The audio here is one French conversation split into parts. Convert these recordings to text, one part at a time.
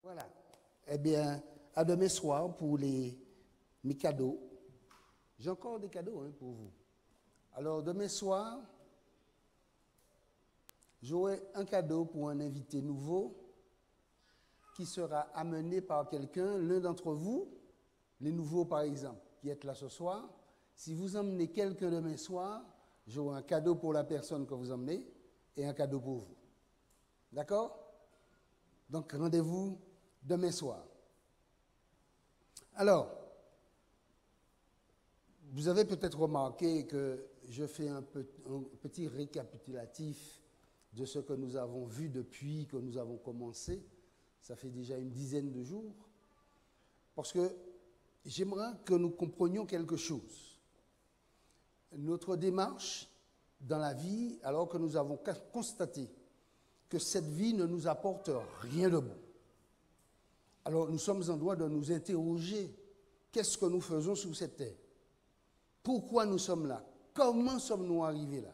Voilà. Eh bien, à demain soir pour mes cadeaux. J'ai encore des cadeaux pour vous. Alors, demain soir, j'aurai un cadeau pour un invité nouveau qui sera amené par quelqu'un, l'un d'entre vous, les nouveaux par exemple, qui êtes là ce soir. Si vous emmenez quelqu'un demain soir, j'aurai un cadeau pour la personne que vous emmenez et un cadeau pour vous. D'accord? Donc, rendez-vous demain soir. Alors, vous avez peut-être remarqué que je fais un petit récapitulatif de ce que nous avons vu depuis que nous avons commencé. Ça fait déjà une dizaine de jours. Parce que j'aimerais que nous comprenions quelque chose. Notre démarche dans la vie, alors que nous avons constaté que cette vie ne nous apporte rien de bon. Alors nous sommes en droit de nous interroger, qu'est-ce que nous faisons sur cette terre? Pourquoi nous sommes là? Comment sommes-nous arrivés là?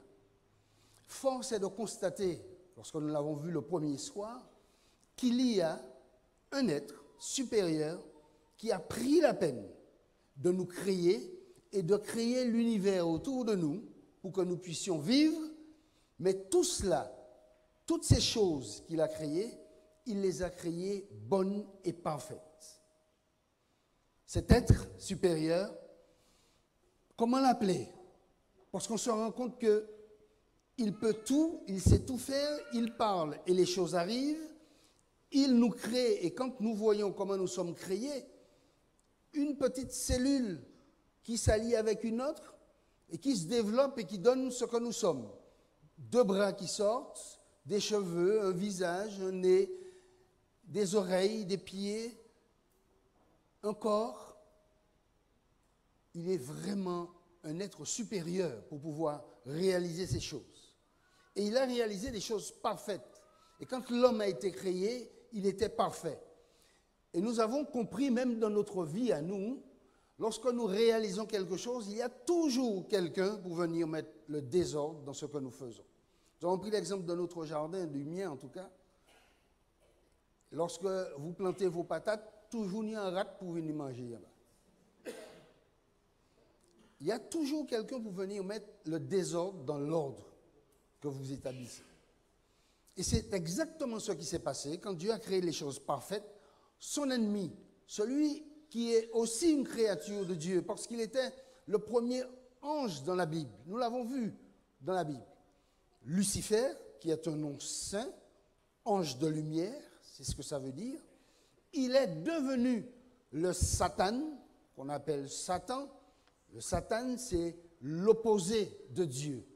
Force est de constater, lorsque nous l'avons vu le premier soir, qu'il y a un être supérieur qui a pris la peine de nous créer et de créer l'univers autour de nous pour que nous puissions vivre, mais tout cela, toutes ces choses qu'il a créées, il les a créées bonnes et parfaites. Cet être supérieur, comment l'appeler? Parce qu'on se rend compte qu'il peut tout, il sait tout faire, il parle et les choses arrivent, il nous crée et quand nous voyons comment nous sommes créés, une petite cellule qui s'allie avec une autre et qui se développe et qui donne ce que nous sommes. Deux bras qui sortent, des cheveux, un visage, un nez, des oreilles, des pieds, un corps. Il est vraiment un être supérieur pour pouvoir réaliser ces choses. Et il a réalisé des choses parfaites. Et quand l'homme a été créé, il était parfait. Et nous avons compris, même dans notre vie à nous, lorsque nous réalisons quelque chose, il y a toujours quelqu'un pour venir mettre le désordre dans ce que nous faisons. Nous avons pris l'exemple de notre jardin, du mien en tout cas. Lorsque vous plantez vos patates, toujours il y a un rat pour venir manger là-bas. Il y a toujours quelqu'un pour venir mettre le désordre dans l'ordre que vous établissez. Et c'est exactement ce qui s'est passé quand Dieu a créé les choses parfaites. Son ennemi, celui qui est aussi une créature de Dieu, parce qu'il était le premier ange dans la Bible. Nous l'avons vu dans la Bible. Lucifer, qui est un nom saint, ange de lumière, c'est ce que ça veut dire. Il est devenu le Satan, qu'on appelle Satan. Le Satan, c'est l'opposé de Dieu.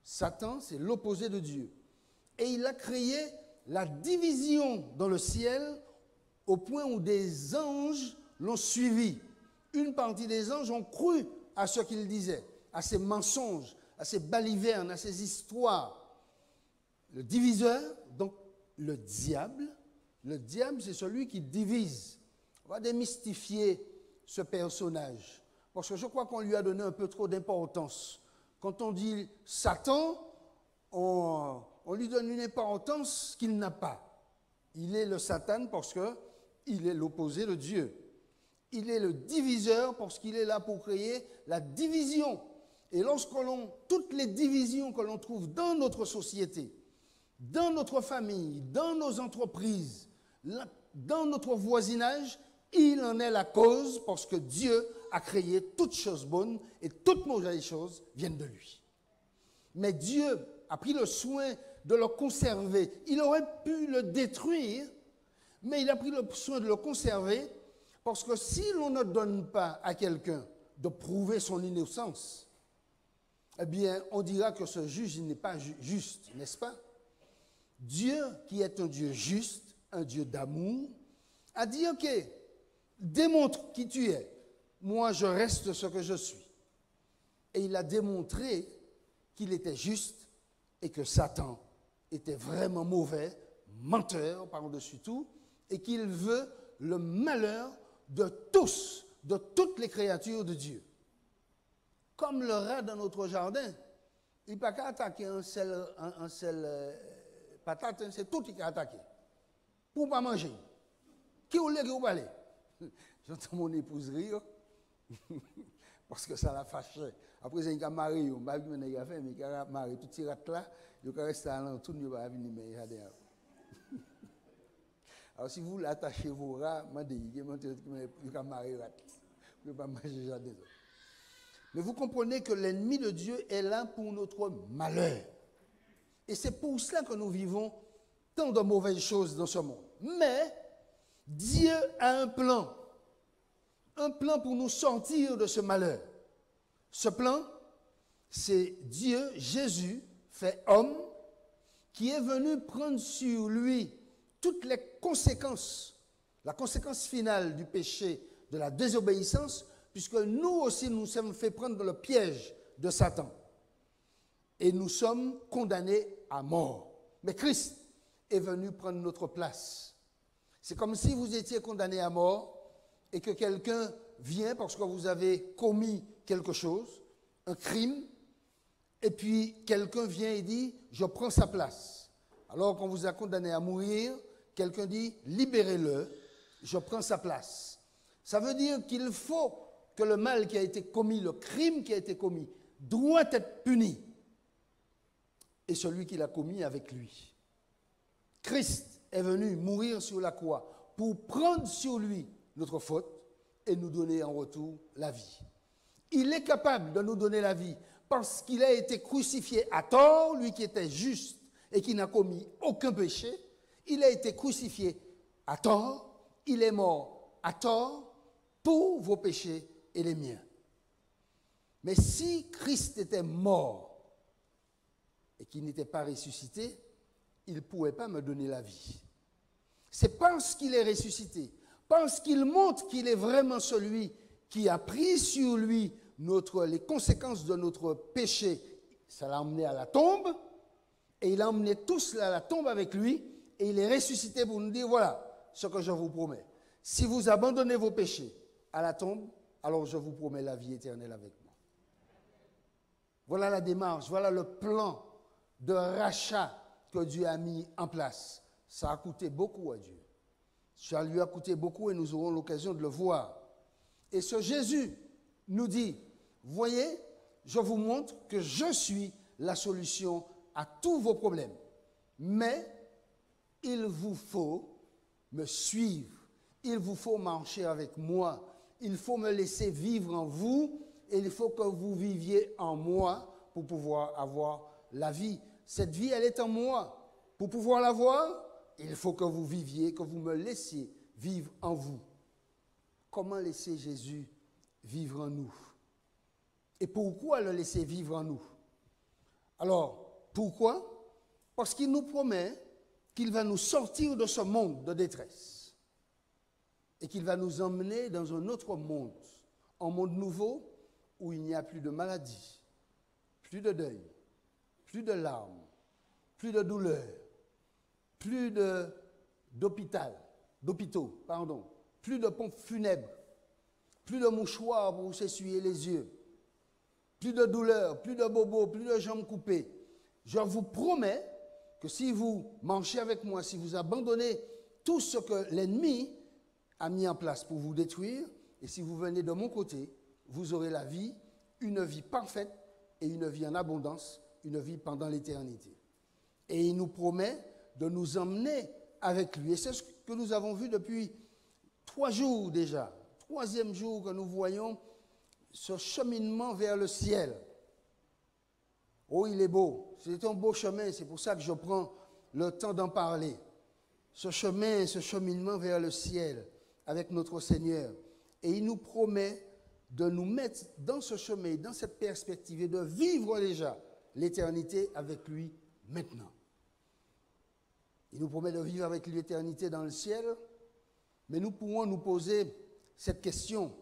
Satan, c'est l'opposé de Dieu. Et il a créé la division dans le ciel au point où des anges l'ont suivi. Une partie des anges ont cru à ce qu'il disait, à ses mensonges, à ses balivernes, à ses histoires. Le diviseur, donc le diable, c'est celui qui divise. On va démystifier ce personnage, parce que je crois qu'on lui a donné un peu trop d'importance. Quand on dit Satan, on lui donne une importance qu'il n'a pas. Il est le Satan parce qu'il est l'opposé de Dieu. Il est le diviseur parce qu'il est là pour créer la division. Et toutes les divisions que l'on trouve dans notre société, dans notre famille, dans nos entreprises, dans notre voisinage, il en est la cause parce que Dieu a créé toutes choses bonnes et toutes mauvaises choses viennent de lui. Mais Dieu a pris le soin de le conserver. Il aurait pu le détruire, mais il a pris le soin de le conserver parce que si l'on ne donne pas à quelqu'un de prouver son innocence, eh bien, on dira que ce juge il n'est pas juste, n'est-ce pas? Dieu, qui est un Dieu juste, un Dieu d'amour, a dit, ok, démontre qui tu es. Moi, je reste ce que je suis. Et il a démontré qu'il était juste et que Satan était vraiment mauvais, menteur par-dessus tout, et qu'il veut le malheur de tous, de toutes les créatures de Dieu. Comme le rat dans notre jardin, il n'a pas qu'à attaquer un seul patate, c'est tout qui a attaqué, pour ne pas manger. Qui ou vous parlez? J'entends mon épouse rire. Parce que ça l'a fâché. Après, c'est un marié, il m'a dit, mais il a marié tout ces rats là, il a resté à l'entour, il va venir, mais il a des. Alors, si vous l'attachez vos rats, il a marié rat. Vous ne pouvez pas manger jardin. Mais vous comprenez que l'ennemi de Dieu est là pour notre malheur. Et c'est pour cela que nous vivons tant de mauvaises choses dans ce monde. Mais Dieu a un plan pour nous sortir de ce malheur. Ce plan, c'est Dieu, Jésus, fait homme, qui est venu prendre sur lui toutes les conséquences, la conséquence finale du péché, de la désobéissance, puisque nous aussi nous sommes fait prendre dans le piège de Satan. Et nous sommes condamnés à mort. Mais Christ est venu prendre notre place. C'est comme si vous étiez condamné à mort et que quelqu'un vient parce que vous avez commis quelque chose, un crime, et puis quelqu'un vient et dit « je prends sa place ». Alors qu'on vous a condamné à mourir, quelqu'un dit « libérez-le, je prends sa place ». Ça veut dire qu'il faut que le mal qui a été commis, le crime qui a été commis, doit être puni. Et celui qui l'a commis avec lui. Christ est venu mourir sur la croix pour prendre sur lui notre faute et nous donner en retour la vie. Il est capable de nous donner la vie parce qu'il a été crucifié à tort, lui qui était juste et qui n'a commis aucun péché. Il a été crucifié à tort, il est mort à tort pour vos péchés et les miens. Mais si Christ était mort et qu'il n'était pas ressuscité, il ne pouvait pas me donner la vie. C'est parce qu'il est ressuscité, parce qu'il montre qu'il est vraiment celui qui a pris sur lui les conséquences de notre péché. Ça l'a emmené à la tombe, et il a emmené tous à la tombe avec lui, et il est ressuscité pour nous dire, voilà ce que je vous promets. Si vous abandonnez vos péchés à la tombe, alors je vous promets la vie éternelle avec moi. Voilà la démarche, voilà le plan de rachat que Dieu a mis en place. Ça a coûté beaucoup à Dieu. Ça lui a coûté beaucoup et nous aurons l'occasion de le voir. Et ce Jésus nous dit, voyez, je vous montre que je suis la solution à tous vos problèmes. Mais il vous faut me suivre. Il vous faut marcher avec moi. Il faut me laisser vivre en vous et il faut que vous viviez en moi pour pouvoir avoir la vie. Cette vie, elle est en moi. Pour pouvoir l'avoir, il faut que vous viviez, que vous me laissiez vivre en vous. Comment laisser Jésus vivre en nous? Et pourquoi le laisser vivre en nous? Alors, pourquoi? Parce qu'il nous promet qu'il va nous sortir de ce monde de détresse et qu'il va nous emmener dans un autre monde, un monde nouveau où il n'y a plus de maladie, plus de deuil, plus de larmes, plus de douleur, plus d'hôpitaux, plus de pompes funèbres, plus de mouchoirs pour s'essuyer les yeux, plus de douleur, plus de bobos, plus de jambes coupées. Je vous promets que si vous marchez avec moi, si vous abandonnez tout ce que l'ennemi a mis en place pour vous détruire, et si vous venez de mon côté, vous aurez la vie, une vie parfaite et une vie en abondance, une vie pendant l'éternité. Et il nous promet de nous emmener avec lui. Et c'est ce que nous avons vu depuis 3 jours déjà. 3e jour que nous voyons ce cheminement vers le ciel. Oh, il est beau. C'est un beau chemin. C'est pour ça que je prends le temps d'en parler. Ce chemin, ce cheminement vers le ciel avec notre Seigneur. Et il nous promet de nous mettre dans ce chemin, dans cette perspective et de vivre déjà l'éternité avec lui maintenant. Il nous promet de vivre avec lui l'éternité dans le ciel, mais nous pourrons nous poser cette question.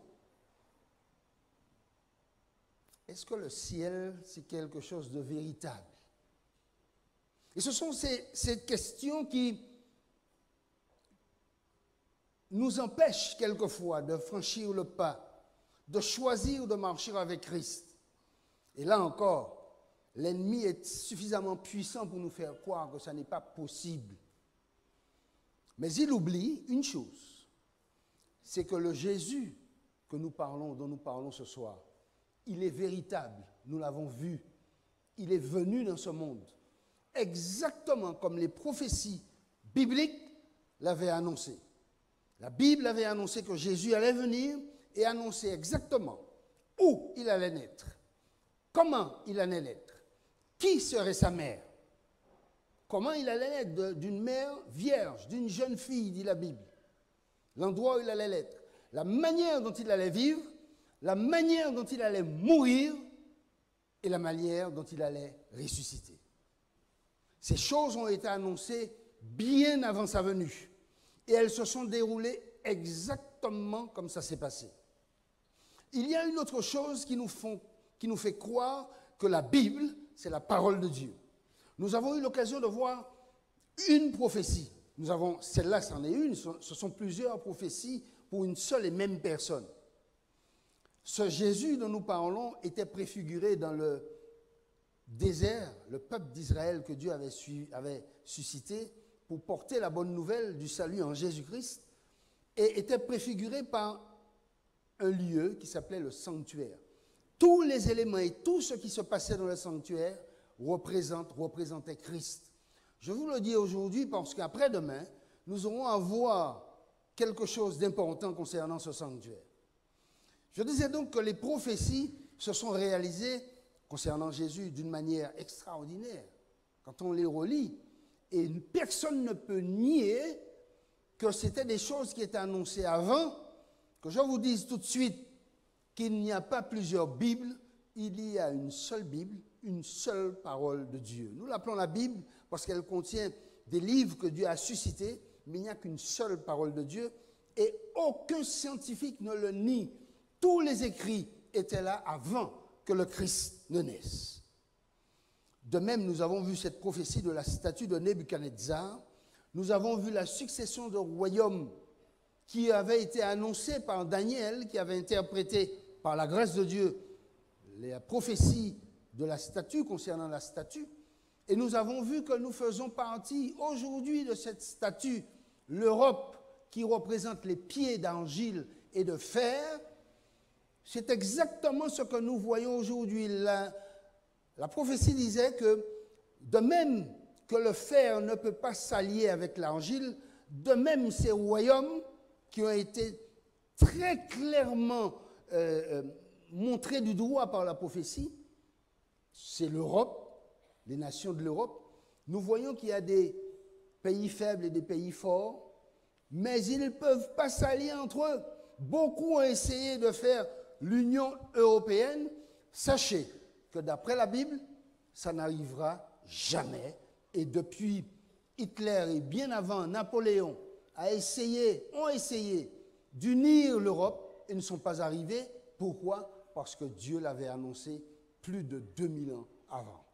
Est-ce que le ciel, c'est quelque chose de véritable? Et ce sont ces questions qui nous empêchent quelquefois de franchir le pas, de choisir de marcher avec Christ. Et là encore, l'ennemi est suffisamment puissant pour nous faire croire que ça n'est pas possible. Mais il oublie une chose, c'est que le Jésus que nous parlons, dont nous parlons ce soir, il est véritable, nous l'avons vu. Il est venu dans ce monde, exactement comme les prophéties bibliques l'avaient annoncé. La Bible avait annoncé que Jésus allait venir et annoncer exactement où il allait naître, comment il allait naître, qui serait sa mère, comment il allait naître d'une mère vierge, d'une jeune fille, dit la Bible, l'endroit où il allait naître, la manière dont il allait vivre, la manière dont il allait mourir et la manière dont il allait ressusciter. Ces choses ont été annoncées bien avant sa venue et elles se sont déroulées exactement comme ça s'est passé. Il y a une autre chose qui nous fait croire que la Bible, c'est la parole de Dieu. Nous avons eu l'occasion de voir une prophétie. Celle-là, c'en est une, ce sont plusieurs prophéties pour une seule et même personne. Ce Jésus dont nous parlons était préfiguré dans le désert, le peuple d'Israël que Dieu avait suscité pour porter la bonne nouvelle du salut en Jésus-Christ, et était préfiguré par un lieu qui s'appelait le sanctuaire. Tous les éléments et tout ce qui se passait dans le sanctuaire représentait Christ. Je vous le dis aujourd'hui parce qu'après-demain, nous aurons à voir quelque chose d'important concernant ce sanctuaire. Je disais donc que les prophéties se sont réalisées concernant Jésus d'une manière extraordinaire. Quand on les relit, et personne ne peut nier que c'était des choses qui étaient annoncées avant, que je vous dise tout de suite qu'il n'y a pas plusieurs Bibles, il y a une seule Bible, une seule parole de Dieu. Nous l'appelons la Bible parce qu'elle contient des livres que Dieu a suscités, mais il n'y a qu'une seule parole de Dieu et aucun scientifique ne le nie. Tous les écrits étaient là avant que le Christ ne naisse. De même, nous avons vu cette prophétie de la statue de Nebuchadnezzar. Nous avons vu la succession de royaumes qui avait été annoncée par Daniel, qui avait interprété par la grâce de Dieu les prophéties de la statue concernant la statue. Et nous avons vu que nous faisons partie aujourd'hui de cette statue, l'Europe qui représente les pieds d'argile et de fer. C'est exactement ce que nous voyons aujourd'hui. La prophétie disait que de même que le fer ne peut pas s'allier avec l'argile, de même ces royaumes qui ont été très clairement montrés du doigt par la prophétie, c'est l'Europe, les nations de l'Europe. Nous voyons qu'il y a des pays faibles et des pays forts, mais ils ne peuvent pas s'allier entre eux. Beaucoup ont essayé de faire l'Union européenne. Sachez que d'après la Bible, ça n'arrivera jamais. Et depuis Hitler et bien avant Napoléon ont essayé d'unir l'Europe et ne sont pas arrivés. Pourquoi? Parce que Dieu l'avait annoncé plus de 2000 ans avant.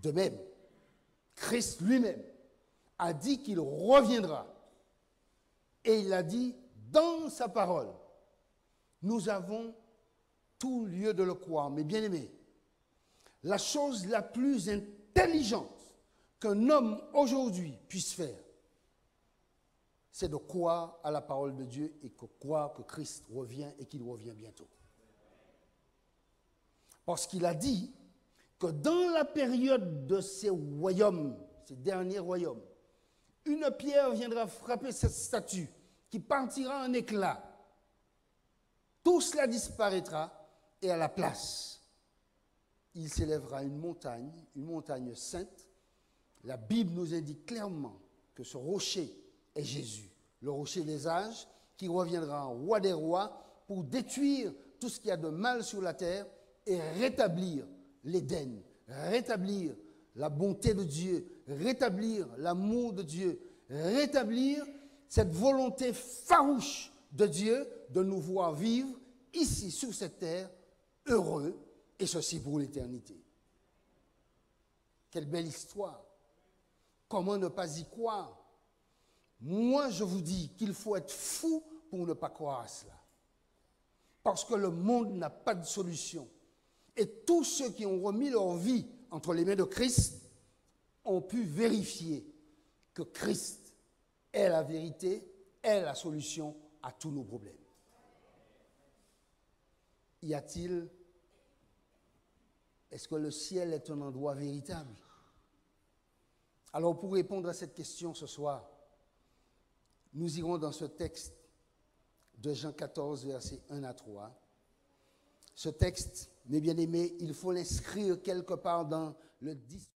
De même, Christ lui-même a dit qu'il reviendra. Et il a dit dans sa parole, nous avons tout lieu de le croire. Mais bien aimé, la chose la plus intelligente qu'un homme aujourd'hui puisse faire, c'est de croire à la parole de Dieu et de croire que Christ revient et qu'il revient bientôt. Parce qu'il a dit que dans la période de ces royaumes, ces derniers royaumes, une pierre viendra frapper cette statue qui partira en éclats. Tout cela disparaîtra et à la place, il s'élèvera une montagne sainte. La Bible nous indique clairement que ce rocher est Jésus, le rocher des âges, qui reviendra en roi des rois pour détruire tout ce qu'il y a de mal sur la terre et rétablir l'Éden, rétablir la bonté de Dieu, rétablir l'amour de Dieu, rétablir cette volonté farouche de Dieu de nous voir vivre ici sur cette terre, heureux, et ceci pour l'éternité. Quelle belle histoire! Comment ne pas y croire? Moi, je vous dis qu'il faut être fou pour ne pas croire à cela. Parce que le monde n'a pas de solution. Et tous ceux qui ont remis leur vie entre les mains de Christ ont pu vérifier que Christ est la vérité, est la solution à tous nos problèmes. Est-ce que le ciel est un endroit véritable? Alors pour répondre à cette question ce soir, nous irons dans ce texte de Jean 14, versets 1 à 3. Ce texte, mes bien-aimés, il faut l'inscrire quelque part dans le discours.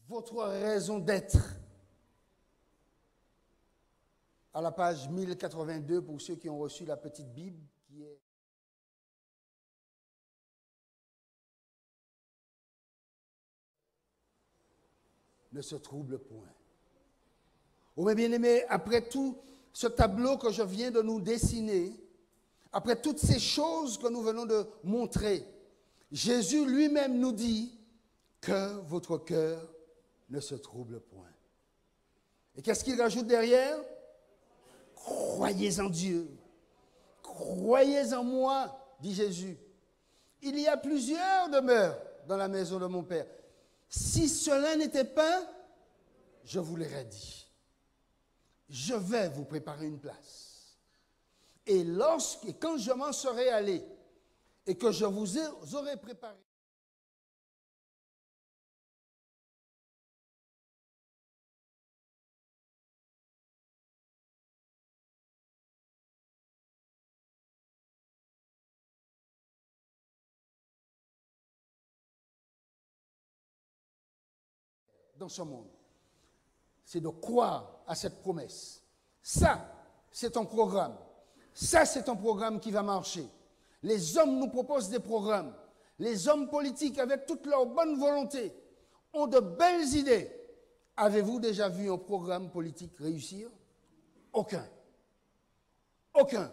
Votre raison d'être. À la page 1082, pour ceux qui ont reçu la petite Bible, qui est ne se trouble point. Oh mes bien-aimés, après tout ce tableau que je viens de nous dessiner, après toutes ces choses que nous venons de montrer, Jésus lui-même nous dit que votre cœur ne se trouble point. Et qu'est-ce qu'il rajoute derrière? Croyez en Dieu. Croyez en moi, dit Jésus. Il y a plusieurs demeures dans la maison de mon Père. Si cela n'était pas, je vous l'aurais dit. Je vais vous préparer une place. Et quand je m'en serai allé et que je vous aurai préparé, dans ce monde, c'est de croire à cette promesse. Ça, c'est un programme. Ça, c'est un programme qui va marcher. Les hommes nous proposent des programmes. Les hommes politiques, avec toute leur bonne volonté, ont de belles idées. Avez-vous déjà vu un programme politique réussir? Aucun. Aucun.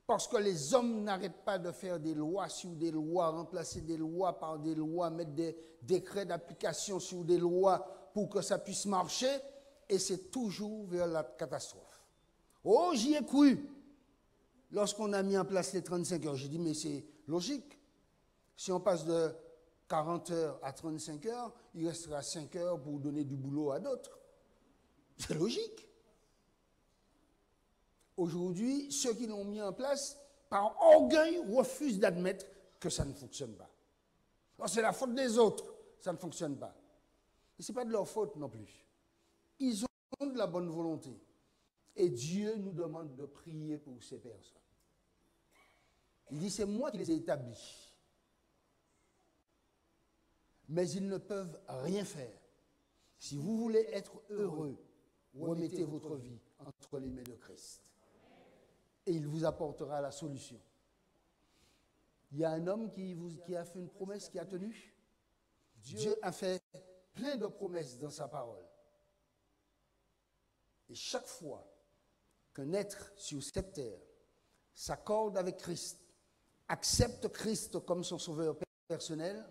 Parce que les hommes n'arrêtent pas de faire des lois sur des lois, remplacer des lois par des lois, mettre des décrets d'application sur des lois pour que ça puisse marcher, et c'est toujours vers la catastrophe. Oh, j'y ai cru. Lorsqu'on a mis en place les 35 heures, j'ai dit, mais c'est logique. Si on passe de 40 heures à 35 heures, il restera 5 heures pour donner du boulot à d'autres. C'est logique. Aujourd'hui, ceux qui l'ont mis en place, par orgueil, refusent d'admettre que ça ne fonctionne pas. Alors, c'est la faute des autres, ça ne fonctionne pas. Et ce n'est pas de leur faute non plus. Ils ont de la bonne volonté. Et Dieu nous demande de prier pour ces personnes. Il dit, c'est moi qui les ai établis. Mais ils ne peuvent rien faire. Si vous voulez être heureux, remettez votre vie entre les mains de Christ. Et il vous apportera la solution. Il y a un homme qui a fait une promesse qui a tenu. Dieu a fait plein de promesses dans sa parole. Et chaque fois qu'un être sur cette terre s'accorde avec Christ, accepte Christ comme son sauveur personnel,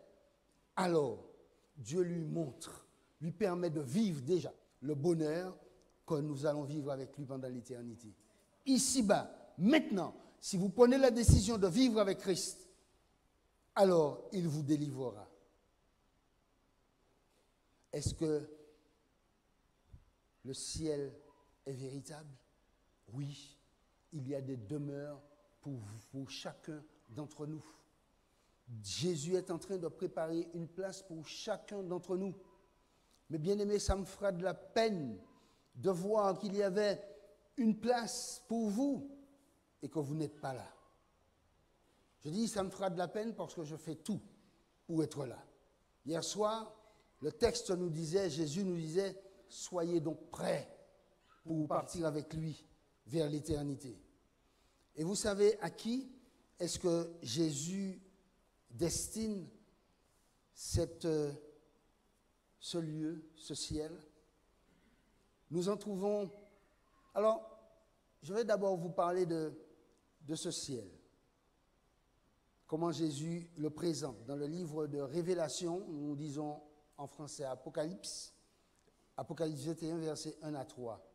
alors Dieu lui montre, lui permet de vivre déjà le bonheur que nous allons vivre avec lui pendant l'éternité. Ici-bas, maintenant, si vous prenez la décision de vivre avec Christ, alors il vous délivrera. Est-ce que le ciel est véritable? Oui, il y a des demeures pour chacun d'entre nous. Jésus est en train de préparer une place pour chacun d'entre nous. Mais bien aimé, ça me fera de la peine de voir qu'il y avait une place pour vous et que vous n'êtes pas là. Je dis, ça me fera de la peine parce que je fais tout pour être là. Hier soir, le texte nous disait, Jésus nous disait, soyez donc prêts pour partir avec lui vers l'éternité. Et vous savez à qui est-ce que Jésus destine ce lieu, ce ciel? Nous en trouvons... Alors, je vais d'abord vous parler de ce ciel. Comment Jésus le présente. Dans le livre de Révélation, nous disons en français Apocalypse, Apocalypse 21, versets 1 à 3.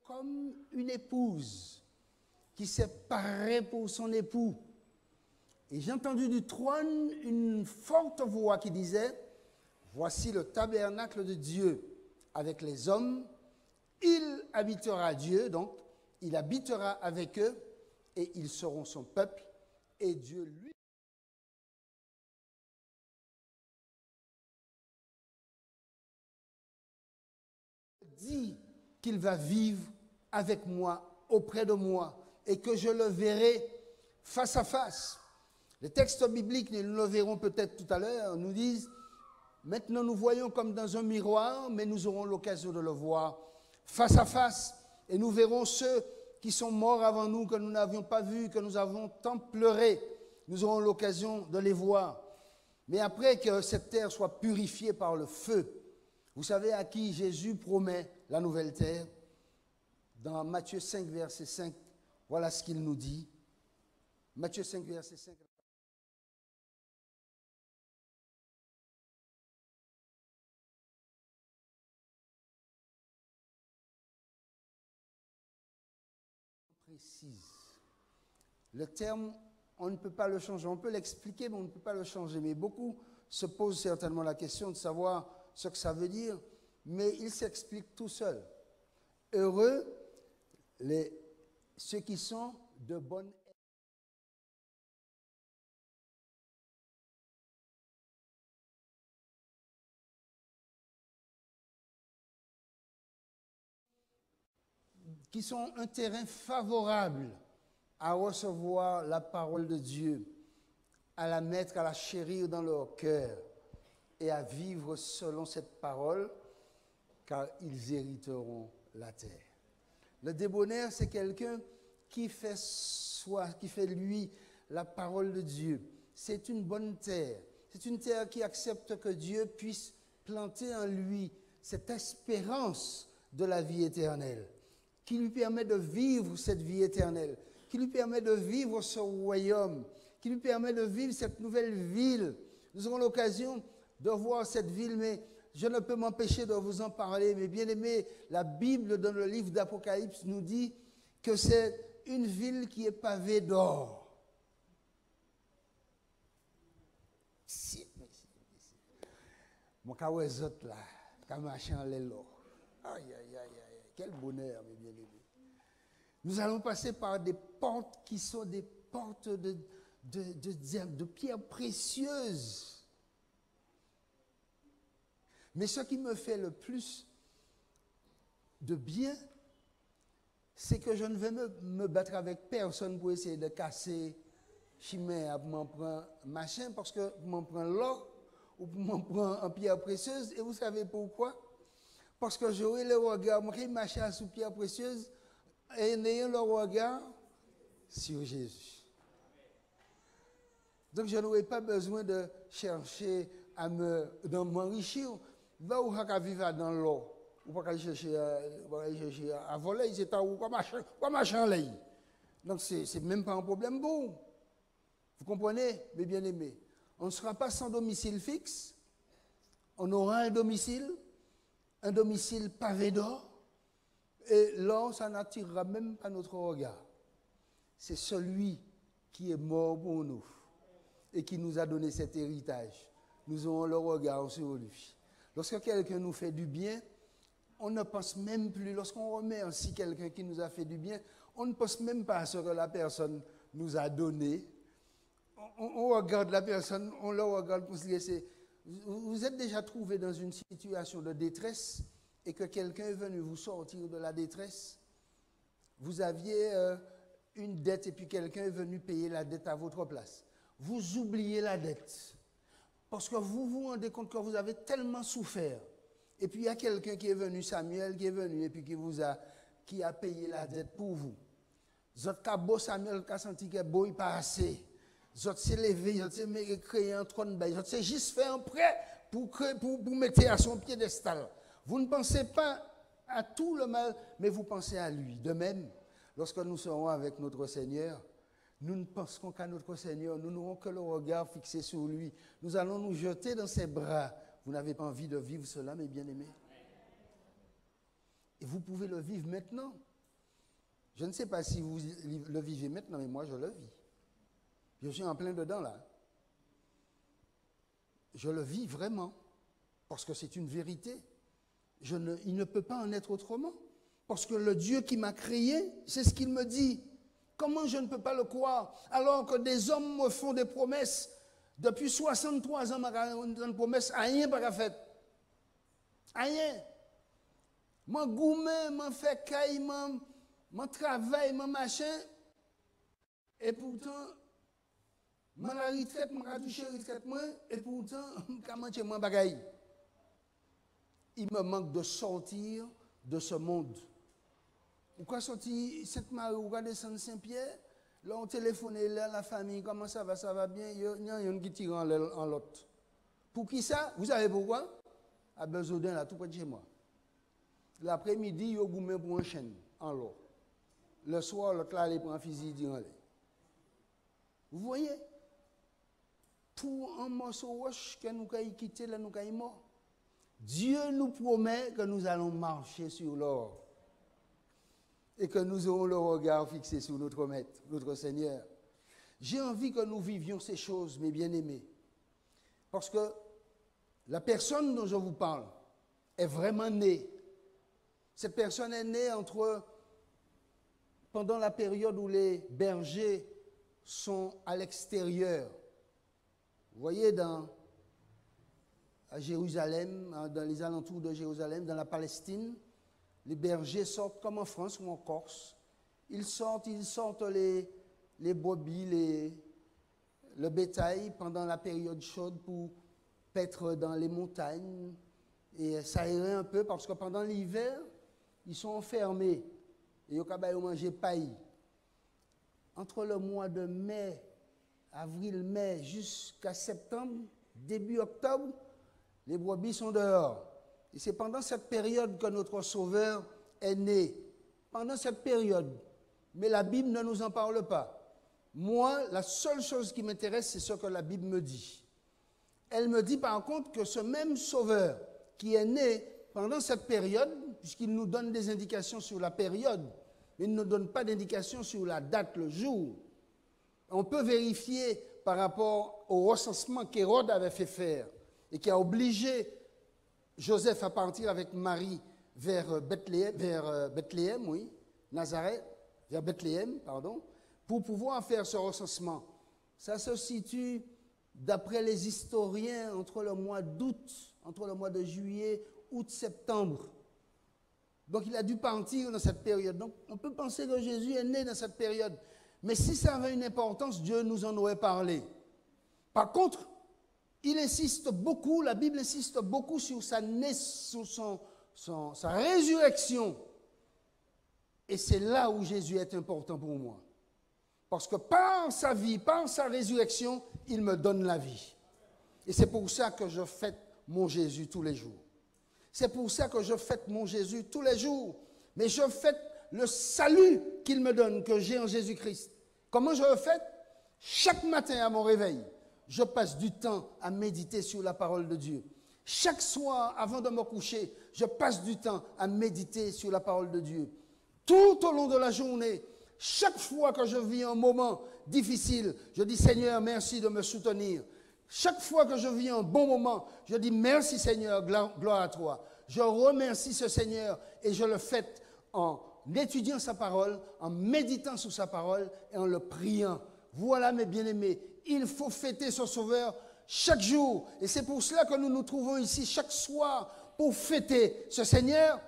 comme une épouse qui s'est parée pour son époux. Et j'ai entendu du trône une forte voix qui disait, voici le tabernacle de Dieu avec les hommes, il habitera Dieu, donc il habitera avec eux et ils seront son peuple et Dieu lui dit qu'il va vivre avec moi, auprès de moi et que je le verrai face à face. Les textes bibliques, nous le verrons peut-être tout à l'heure, nous disent maintenant nous voyons comme dans un miroir, mais nous aurons l'occasion de le voir face à face. Et nous verrons ceux qui sont morts avant nous, que nous n'avions pas vus, que nous avons tant pleuré. Nous aurons l'occasion de les voir. Mais après que cette terre soit purifiée par le feu, vous savez à qui Jésus promet la nouvelle terre? Dans Matthieu 5, verset 5, voilà ce qu'il nous dit. Matthieu 5, verset 5. Précise. Le terme, on ne peut pas le changer. On peut l'expliquer, mais on ne peut pas le changer. Mais beaucoup se posent certainement la question de savoir ce que ça veut dire, mais il s'explique tout seul. Heureux ceux qui sont de bonne qui sont un terrain favorable à recevoir la parole de Dieu, à la mettre, à la chérir dans leur cœur et à vivre selon cette parole, car ils hériteront la terre. Le débonnaire, c'est quelqu'un qui fait lui la parole de Dieu. C'est une bonne terre. C'est une terre qui accepte que Dieu puisse planter en lui cette espérance de la vie éternelle, qui lui permet de vivre cette vie éternelle, qui lui permet de vivre ce royaume, qui lui permet de vivre cette nouvelle ville. Nous aurons l'occasion de voir cette ville, mais je ne peux m'empêcher de vous en parler. Mais bien aimé, la Bible dans le livre d'Apocalypse nous dit que c'est une ville qui est pavée d'or. Mon kawezot là, comme machin l'or. Aïe, aïe, aïe, aïe, quel bonheur, mes bien-aimés. Nous allons passer par des portes qui sont des portes de pierres précieuses. Mais ce qui me fait le plus de bien, c'est que je ne vais me battre avec personne pour essayer de casser chimère, pour m'en prendre machin, parce que pour m'en prendre l'or ou pour m'en prendre en pierre précieuse. Et vous savez pourquoi? Parce que j'aurai le regard, moi qui marche sous pierre précieuse, et ayant le regard sur Jésus. Donc je n'aurai pas besoin de chercher à m'enrichir. Va où on vivre dans l'eau. Ou pas chercher à voler, c'est à où quoi machin là. Donc c'est même pas un problème bon. Vous comprenez, mes bien-aimés? On ne sera pas sans domicile fixe. On aura un domicile pavé d'or. Et là, ça n'attirera même pas notre regard. C'est celui qui est mort pour nous et qui nous a donné cet héritage. Nous aurons le regard sur lui. Lorsque quelqu'un nous fait du bien, on ne pense même plus, lorsqu'on remercie quelqu'un qui nous a fait du bien, on ne pense même pas à ce que la personne nous a donné. On regarde la personne, on le regarde pour se laisser. Vous êtes déjà trouvé dans une situation de détresse et que quelqu'un est venu vous sortir de la détresse. Vous aviez une dette et puis quelqu'un est venu payer la dette à votre place. Vous oubliez la dette parce que vous vous rendez compte que vous avez tellement souffert. Et puis il y a quelqu'un qui est venu, Samuel, qui est venu et puis qui a payé la dette pour vous. Zot ka beau Samuel qui a senti que beau il pas assez. Zot s'est levé, zot s'est créé un trône, zot s'est juste fait un prêt pour mettre à son piédestal. Vous ne pensez pas à tout le mal, mais vous pensez à lui. De même, lorsque nous serons avec notre Seigneur, nous ne penserons qu'à notre Seigneur, nous n'aurons que le regard fixé sur lui. Nous allons nous jeter dans ses bras. Vous n'avez pas envie de vivre cela, mes bien-aimés? Et vous pouvez le vivre maintenant. Je ne sais pas si vous le vivez maintenant, mais moi je le vis. Je suis en plein dedans là. Je le vis vraiment, parce que c'est une vérité. Il ne peut pas en être autrement. Parce que le Dieu qui m'a créé, c'est ce qu'il me dit. Comment je ne peux pas le croire alors que des hommes me font des promesses. Depuis 63 ans, une promesse, rien pas fait. Rien. Mon gourmet, mon fait caille, mon travail, mon machin. Et pourtant, mon la retraite, mon touché la retraite, moi, et pourtant, comment je m'en bagaille. Il me manque de sortir de ce monde. Pourquoi sortir Sainte-Marie, ou descendre Saint-Pierre, là on téléphone, là la famille, comment ça va bien, il y a un qui tire en l'autre. Pour qui ça? Vous savez pourquoi? À Bezoudin, là, tout près de chez moi. L'après-midi, il y a gourmet pour un chêne, en l'eau. Le soir, l'autre là, il prend un fusil, il dit en l'air. Vous voyez? Pour un morceau roche que nous avons quitté, là, nous avons mort. Dieu nous promet que nous allons marcher sur l'or et que nous aurons le regard fixé sur notre Maître, notre Seigneur. J'ai envie que nous vivions ces choses, mes bien-aimés, parce que la personne dont je vous parle est vraiment née. Cette personne est née pendant la période où les bergers sont à l'extérieur. Vous voyez, à Jérusalem, dans les alentours de Jérusalem, dans la Palestine, les bergers sortent comme en France ou en Corse. Ils sortent les brebis, le bétail pendant la période chaude pour paître dans les montagnes et s'aérer un peu parce que pendant l'hiver, ils sont enfermés et ils ont mangé paille. Entre le mois de mai, avril-mai, jusqu'à septembre, début octobre, les brebis sont dehors. Et c'est pendant cette période que notre Sauveur est né. Pendant cette période. Mais la Bible ne nous en parle pas. Moi, la seule chose qui m'intéresse, c'est ce que la Bible me dit. Elle me dit par contre que ce même Sauveur qui est né pendant cette période, puisqu'il nous donne des indications sur la période, mais il ne nous donne pas d'indications sur la date, le jour. On peut vérifier par rapport au recensement qu'Hérode avait fait faire et qui a obligé Joseph à partir avec Marie vers Bethléem, oui, Nazareth, vers Bethléem, pardon, pour pouvoir faire ce recensement. Ça se situe, d'après les historiens, entre le mois d'août, entre le mois de juillet, août-septembre. Donc il a dû partir dans cette période. Donc on peut penser que Jésus est né dans cette période. Mais si ça avait une importance, Dieu nous en aurait parlé. Par contre, il insiste beaucoup, la Bible insiste beaucoup sur sa naissance, sur sa résurrection. Et c'est là où Jésus est important pour moi. Parce que par sa vie, par sa résurrection, il me donne la vie. Et c'est pour ça que je fête mon Jésus tous les jours. C'est pour ça que je fête mon Jésus tous les jours. Mais je fête le salut qu'il me donne, que j'ai en Jésus-Christ. Comment je le fête? Chaque matin à mon réveil, je passe du temps à méditer sur la parole de Dieu. Chaque soir, avant de me coucher, je passe du temps à méditer sur la parole de Dieu. Tout au long de la journée, chaque fois que je vis un moment difficile, je dis Seigneur, merci de me soutenir. Chaque fois que je vis un bon moment, je dis merci Seigneur, gloire à toi. Je remercie ce Seigneur et je le fête en étudiant sa parole, en méditant sur sa parole et en le priant. Voilà mes bien-aimés, il faut fêter ce Sauveur chaque jour. Et c'est pour cela que nous nous trouvons ici chaque soir pour fêter ce Seigneur.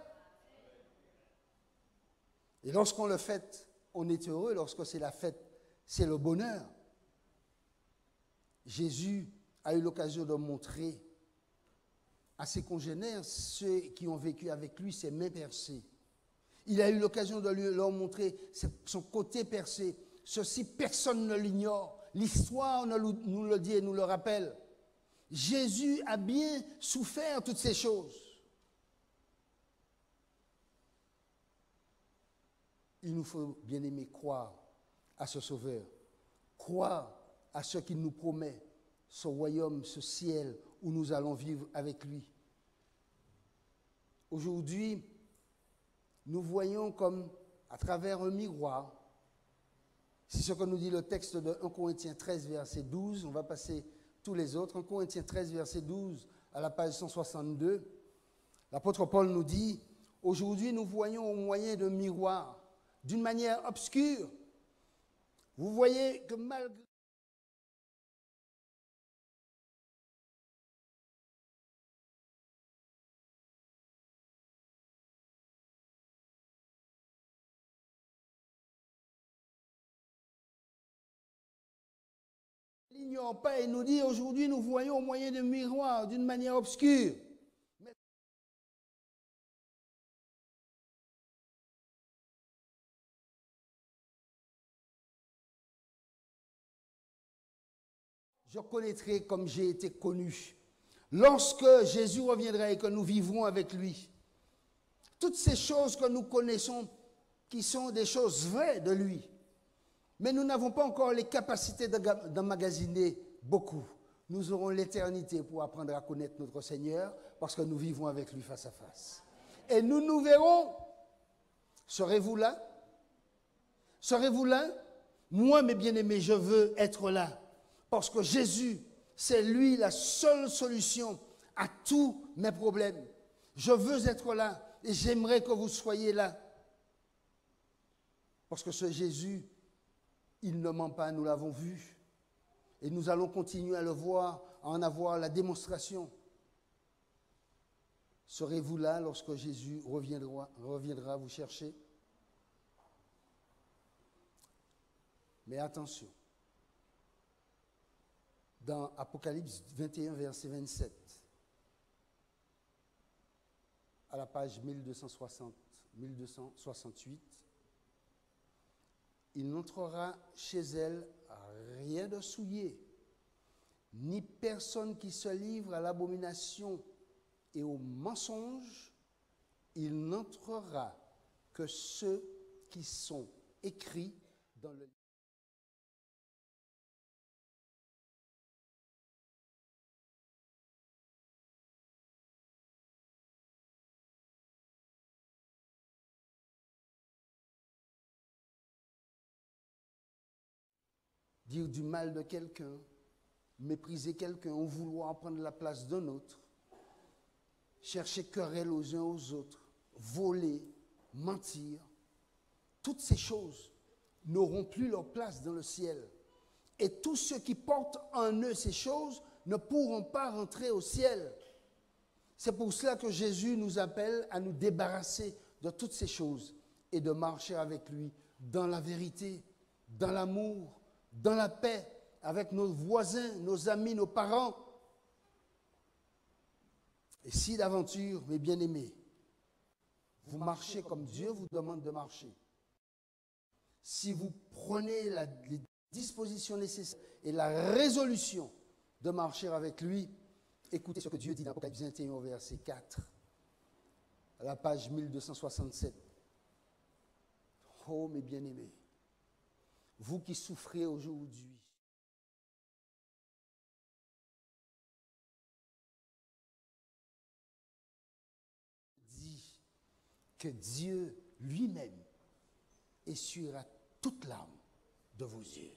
Et lorsqu'on le fête, on est heureux. Lorsque c'est la fête, c'est le bonheur. Jésus a eu l'occasion de montrer à ses congénères, ceux qui ont vécu avec lui, ses mains percées. Il a eu l'occasion de leur montrer son côté percé. Ceci, personne ne l'ignore. L'histoire nous le dit et nous le rappelle. Jésus a bien souffert toutes ces choses. Il nous faut, bien aimer, croire à ce Sauveur. Croire à ce qu'il nous promet, ce royaume, ce ciel où nous allons vivre avec lui. Aujourd'hui, nous voyons comme à travers un miroir. C'est ce que nous dit le texte de 1 Corinthiens 13, verset 12. On va passer tous les autres. 1 Corinthiens 13, verset 12, à la page 162. L'apôtre Paul nous dit, « Aujourd'hui, nous voyons au moyen d'un miroir, d'une manière obscure. Vous voyez que malgré... » Il n'ignore pas et nous dit, aujourd'hui, nous voyons au moyen d'un miroir, d'une manière obscure. Je connaîtrai comme j'ai été connu. Lorsque Jésus reviendra et que nous vivrons avec lui, toutes ces choses que nous connaissons, qui sont des choses vraies de lui, mais nous n'avons pas encore les capacités d'emmagasiner beaucoup. Nous aurons l'éternité pour apprendre à connaître notre Seigneur parce que nous vivons avec lui face à face. Et nous nous verrons. Serez-vous là? Serez-vous là? Moi, mes bien-aimés, je veux être là. Parce que Jésus, c'est lui la seule solution à tous mes problèmes. Je veux être là et j'aimerais que vous soyez là. Parce que ce Jésus, il ne ment pas, nous l'avons vu. Et nous allons continuer à le voir, à en avoir la démonstration. Serez-vous là lorsque Jésus reviendra vous chercher? Mais attention. Dans Apocalypse 21, verset 27, à la page 1268, il n'entrera chez elle rien de souillé, ni personne qui se livre à l'abomination et au mensonge. Il n'entrera que ceux qui sont écrits dans le livre. Dire du mal de quelqu'un, mépriser quelqu'un ou vouloir prendre la place d'un autre, chercher querelle aux uns aux autres, voler, mentir, toutes ces choses n'auront plus leur place dans le ciel. Et tous ceux qui portent en eux ces choses ne pourront pas rentrer au ciel. C'est pour cela que Jésus nous appelle à nous débarrasser de toutes ces choses et de marcher avec lui dans la vérité, dans l'amour, dans la paix, avec nos voisins, nos amis, nos parents. Et si d'aventure, mes bien-aimés, vous marchez comme Dieu vous demande de marcher, si vous prenez les dispositions nécessaires et la résolution de marcher avec lui, écoutez ce que Dieu dit dans Apocalypse 21, verset 4, à la page 1267. Oh, mes bien-aimés, vous qui souffrez aujourd'hui, dit que Dieu lui-même essuiera toute larme de vos yeux.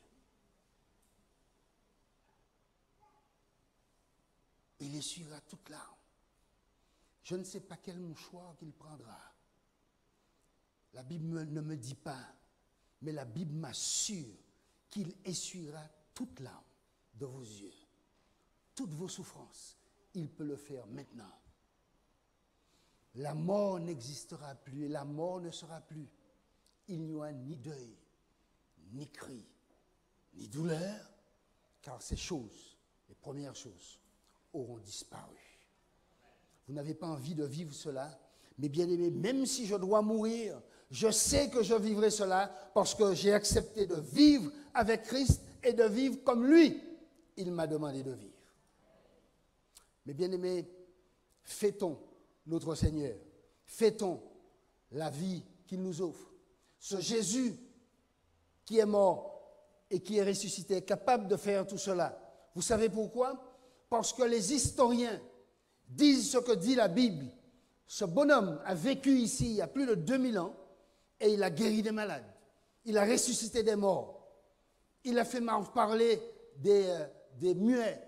Il essuiera toute larme. Je ne sais pas quel mouchoir qu'il prendra. La Bible ne me dit pas, mais la Bible m'assure qu'il essuiera toute larme de vos yeux. Toutes vos souffrances, il peut le faire maintenant. La mort n'existera plus et la mort ne sera plus. Il n'y aura ni deuil, ni cri, ni douleur, car ces choses, les premières choses, auront disparu. Vous n'avez pas envie de vivre cela, mais bien aimé, même si je dois mourir, je sais que je vivrai cela parce que j'ai accepté de vivre avec Christ et de vivre comme lui. Il m'a demandé de vivre. Mais bien aimé, fêtons notre Seigneur. Fêtons la vie qu'il nous offre. Ce Jésus qui est mort et qui est ressuscité est capable de faire tout cela. Vous savez pourquoi? Parce que les historiens disent ce que dit la Bible. Ce bonhomme a vécu ici il y a plus de 2000 ans et il a guéri des malades. Il a ressuscité des morts. Il a fait parler des muets.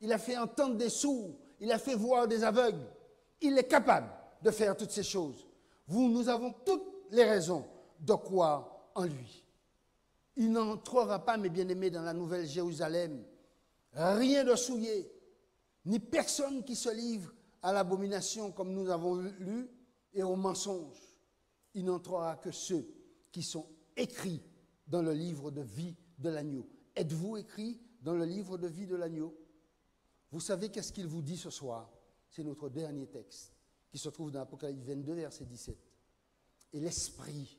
Il a fait entendre des sourds. Il a fait voir des aveugles. Il est capable de faire toutes ces choses. Nous avons toutes les raisons de croire en lui. Il n'entrera pas, mes bien-aimés, dans la nouvelle Jérusalem. Rien de souillé, ni personne qui se livre à l'abomination comme nous avons lu et au mensonge. Il n'entrera que ceux qui sont écrits dans le livre de vie de l'agneau. Êtes-vous écrit dans le livre de vie de l'agneau? Vous savez qu'est-ce qu'il vous dit ce soir? C'est notre dernier texte qui se trouve dans Apocalypse 22, verset 17. Et l'Esprit,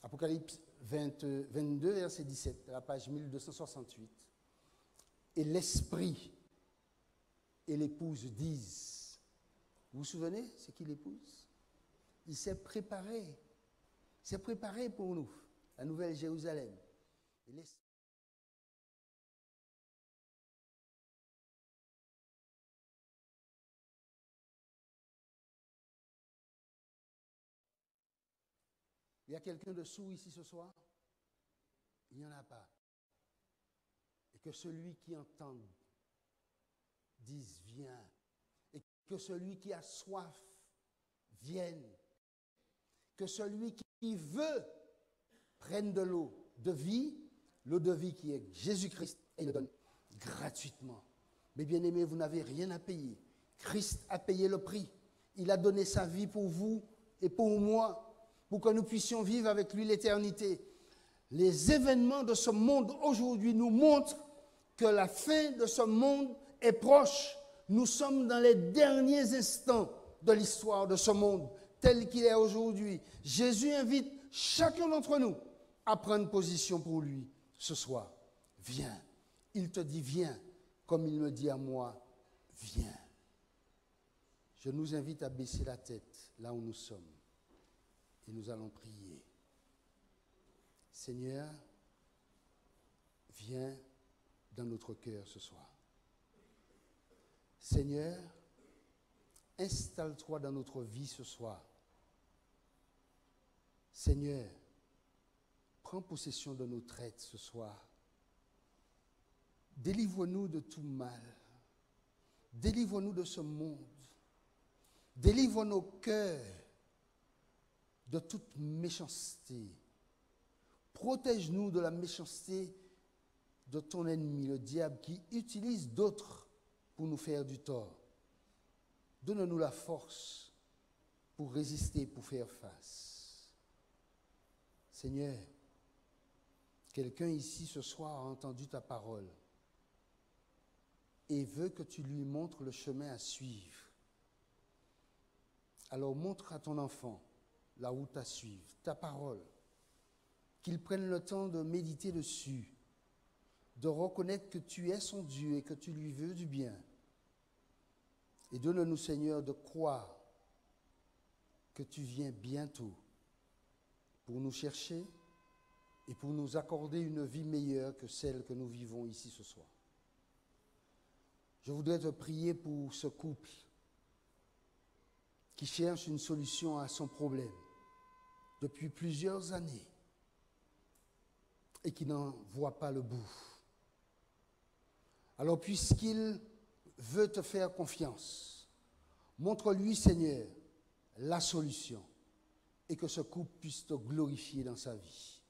Apocalypse 22, verset 17, à la page 1268. Et l'Esprit et l'épouse disent, vous vous souvenez ce qu'il épouse? Il s'est préparé pour nous, la nouvelle Jérusalem. Et il y a quelqu'un de sourd ici ce soir? Il n'y en a pas. Et que celui qui entend dise viens. Et que celui qui a soif vienne. Que celui qui veut prenne de l'eau de vie, l'eau de vie qui est Jésus-Christ, et le donne gratuitement. Mais bien aimés, vous n'avez rien à payer. Christ a payé le prix. Il a donné sa vie pour vous et pour moi, pour que nous puissions vivre avec lui l'éternité. Les événements de ce monde aujourd'hui nous montrent que la fin de ce monde est proche. Nous sommes dans les derniers instants de l'histoire de ce monde, tel qu'il est aujourd'hui. Jésus invite chacun d'entre nous à prendre position pour lui ce soir. Viens. Il te dit viens, comme il me dit à moi, viens. Je nous invite à baisser la tête là où nous sommes. Et nous allons prier. Seigneur, viens dans notre cœur ce soir. Seigneur, installe-toi dans notre vie ce soir. Seigneur, prends possession de nos traites ce soir. Délivre-nous de tout mal. Délivre-nous de ce monde. Délivre nos cœurs de toute méchanceté. Protège-nous de la méchanceté de ton ennemi, le diable, qui utilise d'autres pour nous faire du tort. Donne-nous la force pour résister, pour faire face. Seigneur, quelqu'un ici ce soir a entendu ta parole et veut que tu lui montres le chemin à suivre. Alors montre à ton enfant la route à suivre, ta parole, qu'il prenne le temps de méditer dessus, de reconnaître que tu es son Dieu et que tu lui veux du bien. Et donne-nous, Seigneur, de croire que tu viens bientôt pour nous chercher et pour nous accorder une vie meilleure que celle que nous vivons ici ce soir. Je voudrais te prier pour ce couple qui cherche une solution à son problème depuis plusieurs années et qui n'en voit pas le bout. Alors, puisqu'il veut te faire confiance, montre-lui, Seigneur, la solution et que ce couple puisse te glorifier dans sa vie.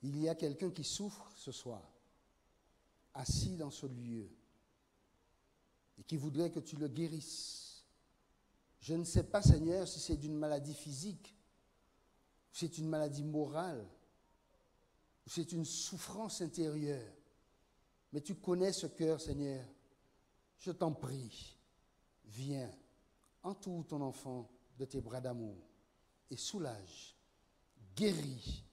Il y a quelqu'un qui souffre ce soir, assis dans ce lieu, et qui voudrait que tu le guérisses. Je ne sais pas, Seigneur, si c'est d'une maladie physique, ou c'est une maladie morale, ou c'est une souffrance intérieure. Mais tu connais ce cœur, Seigneur. Je t'en prie, viens, entoure ton enfant de tes bras d'amour et soulage, guéris,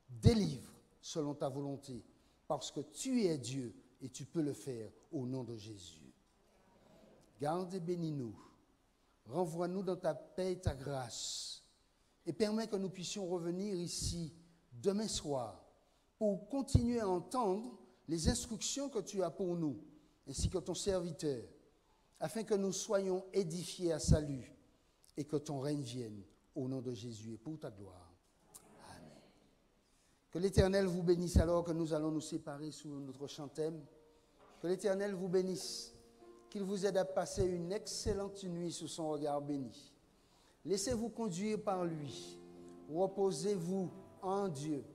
délivre selon ta volonté, parce que tu es Dieu et tu peux le faire au nom de Jésus. Garde et bénis-nous. Renvoie-nous dans ta paix et ta grâce et permets que nous puissions revenir ici demain soir pour continuer à entendre les instructions que tu as pour nous, ainsi que ton serviteur, afin que nous soyons édifiés à salut et que ton règne vienne au nom de Jésus et pour ta gloire. Amen. Que l'Éternel vous bénisse alors que nous allons nous séparer sous notre chantème. Que l'Éternel vous bénisse, qu'il vous aide à passer une excellente nuit sous son regard béni. Laissez-vous conduire par lui. Reposez-vous en Dieu.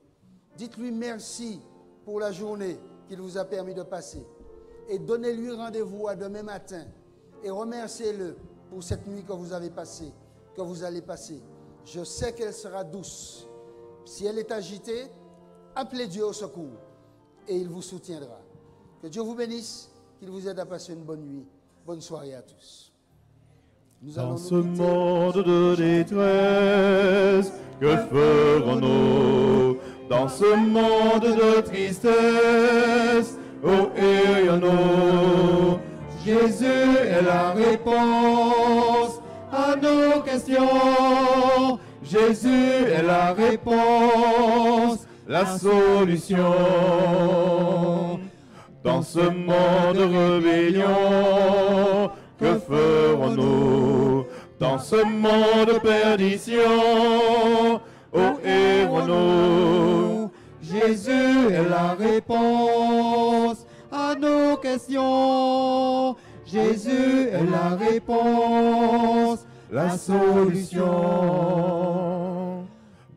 Dites-lui merci pour la journée qu'il vous a permis de passer. Et donnez-lui rendez-vous à demain matin. Et remerciez-le pour cette nuit que vous avez passée, que vous allez passer. Je sais qu'elle sera douce. Si elle est agitée, appelez Dieu au secours et il vous soutiendra. Que Dieu vous bénisse, qu'il vous aide à passer une bonne nuit. Bonne soirée à tous. Dans ce monde de détresse, que ferons-nous? Dans ce monde de tristesse, oh ayons-nous. Jésus est la réponse à nos questions. Jésus est la réponse, la solution. Dans ce monde de rébellion, que ferons-nous? Dans ce monde de perdition, oh errons-nous. Jésus est la réponse à nos questions. Jésus est la réponse, la solution.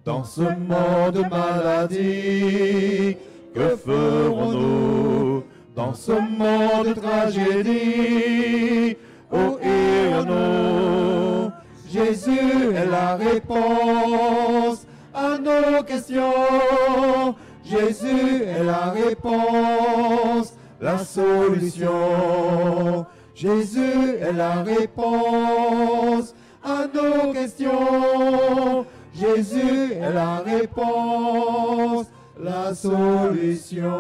Dans ce monde de maladie, que ferons-nous? Dans ce monde de tragédie, oh ayons-nous. Jésus est la réponse à nos questions. Jésus est la réponse, la solution. Jésus est la réponse à nos questions. Jésus est la réponse, la solution.